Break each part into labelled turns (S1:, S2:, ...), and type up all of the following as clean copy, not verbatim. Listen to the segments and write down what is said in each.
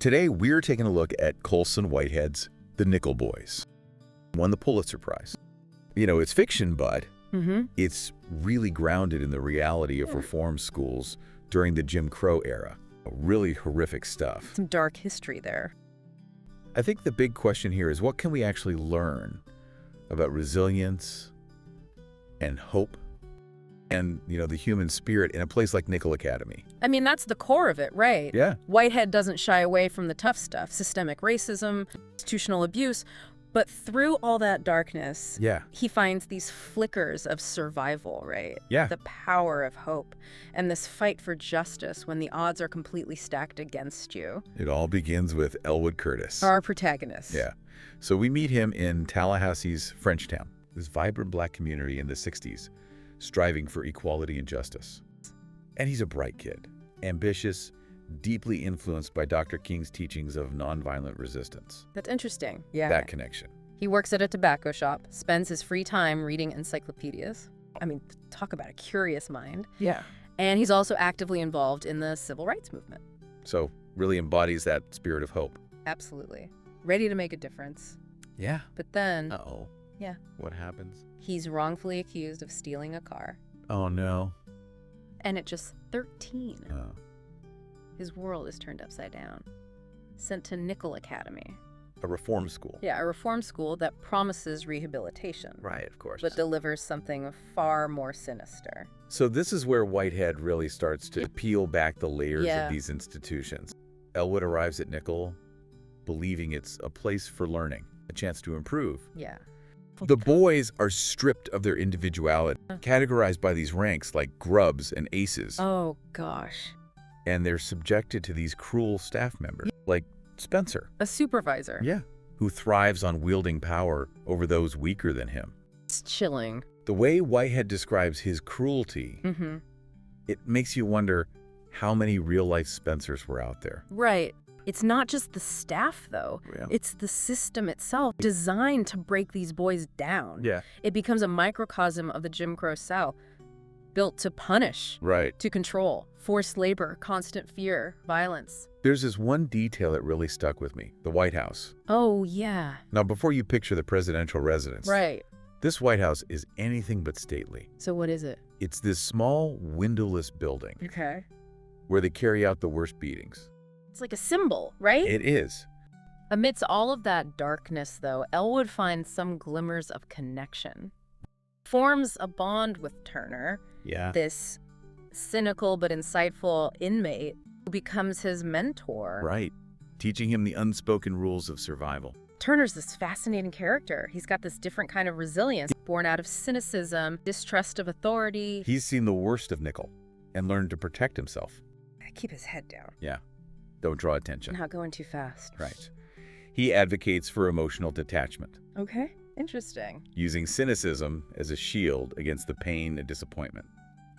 S1: Today, we're taking a look at Colson Whitehead's The Nickel Boys. Won the Pulitzer Prize. You know, it's fiction, but it's really grounded in the reality of reform schools during the Jim Crow era. Really horrific stuff.
S2: Some dark history there.
S1: I think the big question here is, what can we actually learn about resilience and hope and, the human spirit in a place like Nickel Academy?
S2: I mean, that's the core of it, right?
S1: Yeah.
S2: Whitehead doesn't shy away from the tough stuff, systemic racism, institutional abuse, but through all that darkness, he finds these flickers of survival, right?
S1: Yeah.
S2: The power of hope and this fight for justice when the odds are completely stacked against you.
S1: It all begins with Elwood Curtis.
S2: Our protagonist.
S1: Yeah. So we meet him in Tallahassee's Frenchtown, this vibrant black community in the 60s, striving for equality and justice. And he's a bright kid, ambitious, deeply influenced by Dr. King's teachings of nonviolent resistance.
S2: That's interesting. Yeah.
S1: That connection.
S2: He works at a tobacco shop, spends his free time reading encyclopedias. I mean, talk about a curious mind.
S1: Yeah.
S2: And he's also actively involved in the civil rights movement.
S1: So really embodies that spirit of hope.
S2: Absolutely. Ready to make a difference.
S1: Yeah.
S2: But then,
S1: Uh-oh.
S2: Yeah.
S1: What happens?
S2: He's wrongfully accused of stealing a car.
S1: Oh, no.
S2: And at just 13,
S1: Oh.
S2: his world is turned upside down. Sent to Nickel Academy.
S1: A reform school.
S2: Yeah, a reform school that promises rehabilitation.
S1: Right, of course.
S2: But delivers something far more sinister.
S1: So this is where Whitehead really starts to peel back the layers
S2: Yeah.
S1: of these institutions. Elwood arrives at Nickel believing it's a place for learning, a chance to improve.
S2: Yeah.
S1: The boys are stripped of their individuality, categorized by these ranks like grubs and aces,
S2: Oh, gosh.
S1: and they're subjected to these cruel staff members, like Spencer.
S2: A supervisor.
S1: Yeah. Who thrives on wielding power over those weaker than him.
S2: It's chilling.
S1: The way Whitehead describes his cruelty, it makes you wonder how many real-life Spencers were out there.
S2: Right. It's not just the staff, though.
S1: Yeah.
S2: It's the system itself designed to break these boys down.
S1: Yeah.
S2: It becomes a microcosm of the Jim Crow South, built to punish,
S1: Right.
S2: to control, forced labor, constant fear, violence.
S1: There's this one detail that really stuck with me, the White House.
S2: Oh, yeah.
S1: Now, before you picture the presidential residence,
S2: Right.
S1: this White House is anything but stately.
S2: So what is it?
S1: It's this small, windowless building
S2: Okay.
S1: where they carry out the worst beatings.
S2: It's like a symbol, right?
S1: It is.
S2: Amidst all of that darkness, though, Elwood finds some glimmers of connection. Forms a bond with Turner,
S1: Yeah.
S2: this cynical but insightful inmate who becomes his mentor.
S1: Right. Teaching him the unspoken rules of survival.
S2: Turner's this fascinating character. He's got this different kind of resilience, born out of cynicism, distrust of authority.
S1: He's seen the worst of Nickel and learned to protect himself.
S2: Keep his head down.
S1: Yeah. Don't draw attention.
S2: Not going too fast.
S1: Right. He advocates for emotional detachment,
S2: Okay. Interesting.
S1: using cynicism as a shield against the pain and disappointment.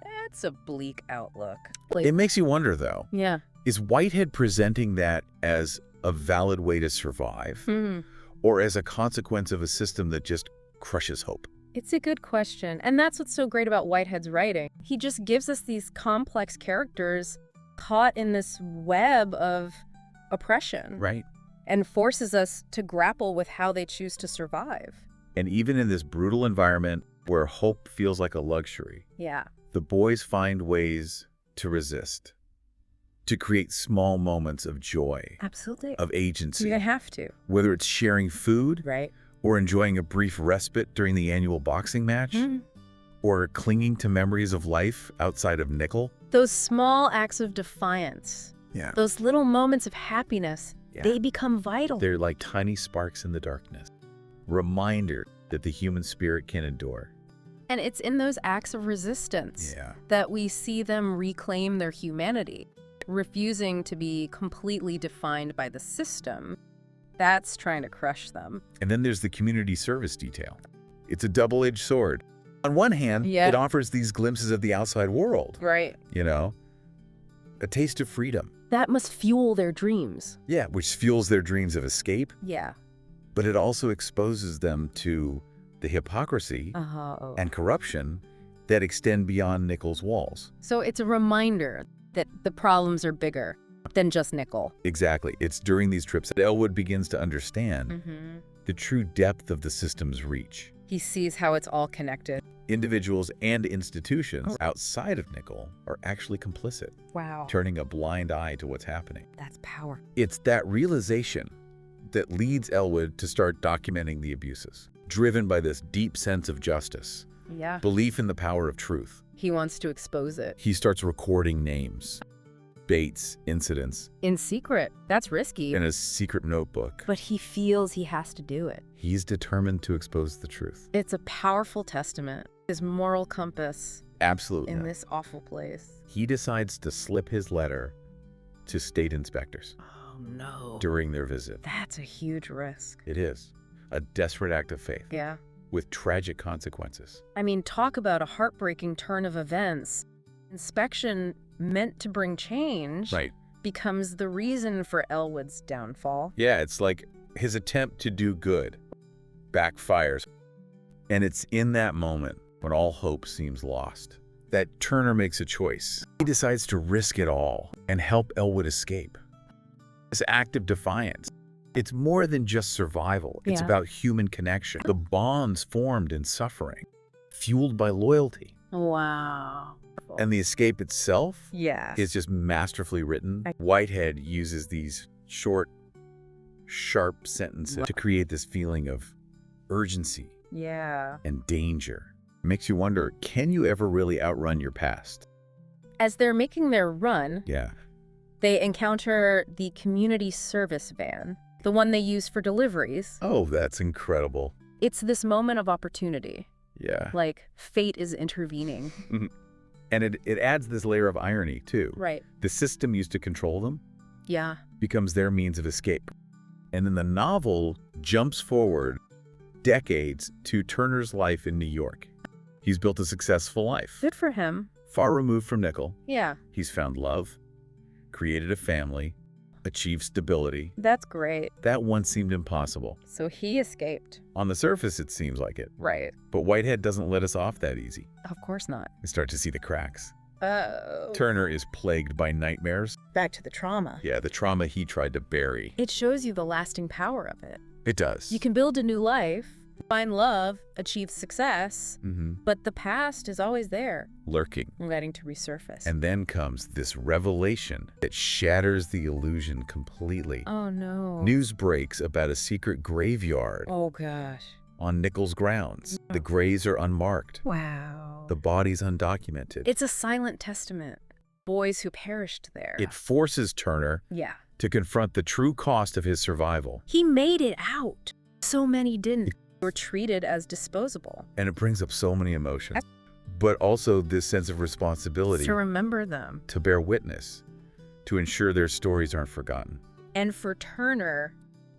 S2: That's a bleak outlook.
S1: It makes you wonder, though,
S2: Yeah.
S1: is Whitehead presenting that as a valid way to survive or as a consequence of a system that just crushes hope?
S2: It's a good question. And that's what's so great about Whitehead's writing. He just gives us these complex characters caught in this web of oppression.
S1: Right.
S2: And forces us to grapple with how they choose to survive.
S1: And even in this brutal environment where hope feels like a luxury,
S2: Yeah.
S1: the boys find ways to resist, to create small moments of joy,
S2: Absolutely.
S1: of agency,
S2: You have to.
S1: whether it's sharing food
S2: Right.
S1: or enjoying a brief respite during the annual boxing match, or clinging to memories of life outside of Nickel.
S2: Those small acts of defiance,
S1: Yeah.
S2: those little moments of happiness, they become vital.
S1: They're like tiny sparks in the darkness, reminder that the human spirit can endure.
S2: And it's in those acts of resistance
S1: Yeah.
S2: that we see them reclaim their humanity, refusing to be completely defined by the system that's trying to crush them.
S1: And then there's the community service detail. It's a double-edged sword. On one hand,
S2: Yeah.
S1: it offers these glimpses of the outside world,
S2: Right.
S1: a taste of freedom.
S2: That must fuel their dreams.
S1: Yeah, which fuels their dreams of escape,
S2: Yeah.
S1: but it also exposes them to the hypocrisy
S2: Oh.
S1: and corruption that extend beyond Nickel's walls.
S2: So it's a reminder that the problems are bigger, than just nickel.
S1: Exactly. It's during these trips that Elwood begins to understand the true depth of the system's reach.
S2: He sees how it's all connected.
S1: Individuals and institutions outside of nickel are actually complicit.
S2: Wow.
S1: Turning a blind eye to what's happening.
S2: That's power.
S1: It's that realization that leads Elwood to start documenting the abuses, driven by this deep sense of justice, belief in the power of truth.
S2: He wants to expose it.
S1: He starts recording names, dates, incidents.
S2: In secret. That's risky.
S1: In a secret notebook.
S2: But he feels he has to do it.
S1: He's determined to expose the truth.
S2: It's a powerful testament. His moral compass.
S1: Absolutely.
S2: In this awful place.
S1: He decides to slip his letter to state inspectors.
S2: Oh, no.
S1: During their visit.
S2: That's a huge risk.
S1: It is. A desperate act of faith.
S2: Yeah.
S1: With tragic consequences.
S2: I mean, talk about a heartbreaking turn of events. Inspection meant to bring change becomes the reason for Elwood's downfall.
S1: Yeah, it's like his attempt to do good backfires. And it's in that moment when all hope seems lost that Turner makes a choice. He decides to risk it all and help Elwood escape. This act of defiance, it's more than just survival. It's about human connection. The bonds formed in suffering, fueled by loyalty.
S2: Wow.
S1: And the escape itself is just masterfully written. Whitehead uses these short, sharp sentences to create this feeling of urgency and danger. It makes you wonder, can you ever really outrun your past?
S2: As they're making their run, they encounter the community service van, the one they use for deliveries.
S1: Oh, that's incredible.
S2: It's this moment of opportunity.
S1: Yeah.
S2: Like fate is intervening.
S1: And it adds this layer of irony, too.
S2: Right.
S1: The system used to control them becomes their means of escape. And then the novel jumps forward decades to Turner's life in New York. He's built a successful life.
S2: Good for him.
S1: Far removed from nickel.
S2: Yeah.
S1: He's found love, created a family, achieved stability.
S2: That's great.
S1: That once seemed impossible.
S2: So he escaped.
S1: On the surface, it seems like it.
S2: Right.
S1: But Whitehead doesn't let us off that easy.
S2: Of course not.
S1: We start to see the cracks.
S2: Oh.
S1: Turner is plagued by nightmares.
S2: Back to the trauma.
S1: Yeah, the trauma he tried to bury.
S2: It shows you the lasting power of it.
S1: It does.
S2: You can build a new life, find love, achieve success, but the past is always there.
S1: Lurking.
S2: Waiting to resurface.
S1: And then comes this revelation that shatters the illusion completely.
S2: Oh, no.
S1: News breaks about a secret graveyard.
S2: Oh, gosh.
S1: On Nickel's grounds. The graves are unmarked.
S2: Wow.
S1: The body's undocumented.
S2: It's a silent testament. Boys who perished there.
S1: It forces Turner to confront the true cost of his survival.
S2: He made it out. So many didn't. They were treated as disposable.
S1: And it brings up so many emotions. But also this sense of responsibility.
S2: To remember them.
S1: To bear witness. To ensure their stories aren't forgotten.
S2: And for Turner,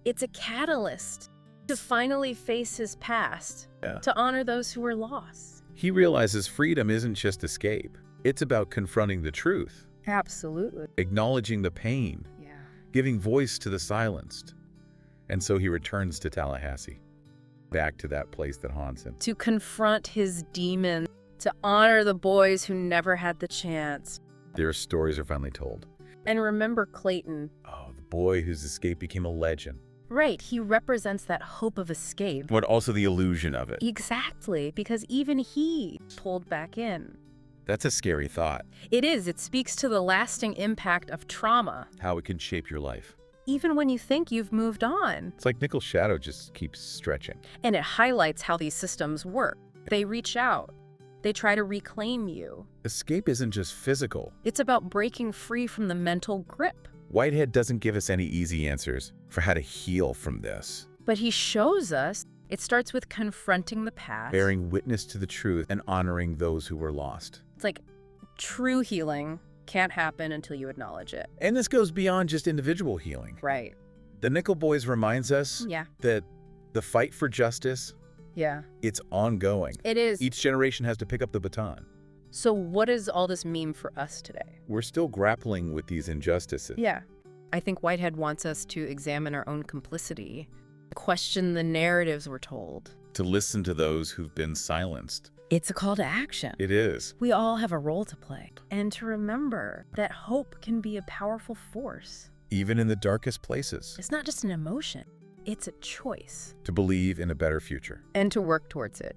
S2: it's a catalyst to finally face his past. To honor those who were lost.
S1: He realizes freedom isn't just escape. It's about confronting the truth.
S2: Absolutely.
S1: Acknowledging the pain. Giving voice to the silenced. And so he returns to Tallahassee. Back to that place that haunts him.
S2: To confront his demon. To honor the boys who never had the chance.
S1: Their stories are finally told.
S2: And remember Clayton.
S1: Oh, the boy whose escape became a legend.
S2: Right, he represents that hope of escape.
S1: But also the illusion of it.
S2: Exactly, because even he pulled back in.
S1: That's a scary thought.
S2: It is. It speaks to the lasting impact of trauma.
S1: How it can shape your life.
S2: Even when you think you've moved on.
S1: It's like Nickel's shadow just keeps stretching.
S2: And it highlights how these systems work. They reach out. They try to reclaim you.
S1: Escape isn't just physical.
S2: It's about breaking free from the mental grip.
S1: Whitehead doesn't give us any easy answers for how to heal from this.
S2: But he shows us it starts with confronting the past.
S1: Bearing witness to the truth and honoring those who were lost.
S2: It's like true healing can't happen until you acknowledge it.
S1: And this goes beyond just individual healing.
S2: Right.
S1: The Nickel Boys reminds us that the fight for justice, it's ongoing.
S2: It is.
S1: Each generation has to pick up the baton.
S2: So what does all this mean for us today?
S1: We're still grappling with these injustices.
S2: Yeah. I think Whitehead wants us to examine our own complicity, question the narratives we're told.
S1: To listen to those who've been silenced.
S2: It's a call to action.
S1: It is.
S2: We all have a role to play. And to remember that hope can be a powerful force.
S1: Even in the darkest places.
S2: It's not just an emotion. It's a choice.
S1: To believe in a better future.
S2: And to work towards it.